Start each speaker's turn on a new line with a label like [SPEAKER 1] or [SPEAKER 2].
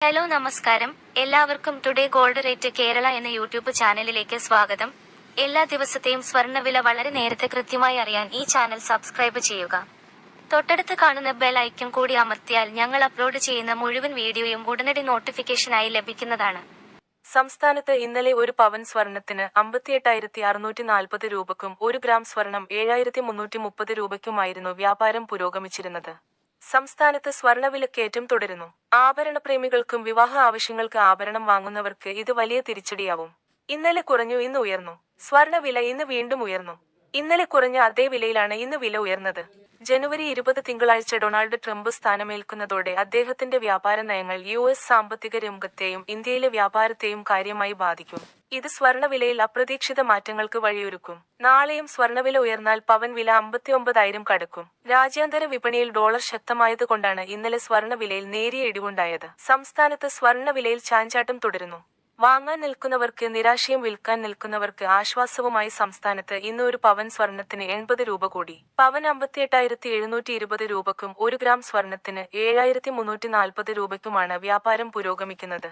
[SPEAKER 1] Hello നമസ്കാരം, എല്ലാവർക്കും today gold rate Kerala എന്ന യൂട്യൂബ് ചാനലിലേക്ക് സ്വാഗതം. എല്ലാ ദിവസത്തെയും സ്വർണ്ണവില വളരെ നേരത്തെ കൃത്യമായി അറിയാൻ ഈ ചാനൽ സബ്സ്ക്രൈബ് ചെയ്യുക. തൊട്ടടുത്ത് കാണുന്ന ബെൽ ഐക്കൺ കൂടി അമർത്തിയാൽ ഞങ്ങൾ അപ്ലോഡ് ചെയ്യുന്ന മുഴുവൻ വീഡിയോയും ഉടനടി നോട്ടിഫിക്കേഷനായി ലഭിക്കുന്നതാണ്.
[SPEAKER 2] സംസ്ഥാനത്ത് ഇന്നലെ ഒരു പവൻ സ്വർണത്തിന് 58,640 രൂപയ്ക്കും 1 ഗ്രാം സ്വർണം 7,330 രൂപയ്ക്കുമായിരുന്നു വ്യാപാരം പുരോഗമിച്ചിരുന്നത്. സംസ്ഥാനത്ത് സ്വർണവിലക്കയറ്റം തുടരുന്നു. ആഭരണപ്രേമികൾക്കും വിവാഹ ആവശ്യങ്ങൾക്ക് ആഭരണം വാങ്ങുന്നവർക്ക് ഇത് വലിയ തിരിച്ചടിയാവും. ഇന്നലെ കുറഞ്ഞു, ഇന്ന് ഉയർന്നു. സ്വർണവില ഇന്ന് വീണ്ടും ഉയർന്നു. ഇന്നലെ കുറഞ്ഞ അതേ വിലയിലാണ് ഇന്ന് വില ഉയർന്നത്. ജനുവരി 20 തിങ്കളാഴ്ച ഡൊണാൾഡ് ട്രംപ് സ്ഥാനമേൽക്കുന്നതോടെ അദ്ദേഹത്തിന്റെ വ്യാപാര നയങ്ങൾ US സാമ്പത്തിക രംഗത്തെയും ഇന്ത്യയിലെ വ്യാപാരത്തെയും കാര്യമായി ബാധിക്കും. ഇത് സ്വർണവിലയിൽ അപ്രതീക്ഷിത മാറ്റങ്ങൾക്ക് വഴിയൊരുക്കും. നാളെയും സ്വർണവില ഉയർന്നാൽ പവൻ വില 59,000 കടക്കും. രാജ്യാന്തര വിപണിയിൽ ഡോളർ ശക്തമായതുകൊണ്ടാണ് ഇന്നലെ സ്വർണവിലയിൽ നേരിയ ഇടിവുണ്ടായത്. സംസ്ഥാനത്ത് സ്വർണവിലയിൽ ചാഞ്ചാട്ടം തുടരുന്നു. വാങ്ങാൻ നിൽക്കുന്നവർക്ക് നിരാശയും വിൽക്കാൻ നിൽക്കുന്നവർക്ക് ആശ്വാസവുമായി സംസ്ഥാനത്ത് ഇന്ന് ഒരു പവൻ സ്വർണത്തിന് 80 രൂപ കൂടി. പവൻ 58,720 രൂപയ്ക്കും 1 ഗ്രാം സ്വർണത്തിന് 7,340 രൂപയ്ക്കുമാണ് വ്യാപാരം പുരോഗമിക്കുന്നത്.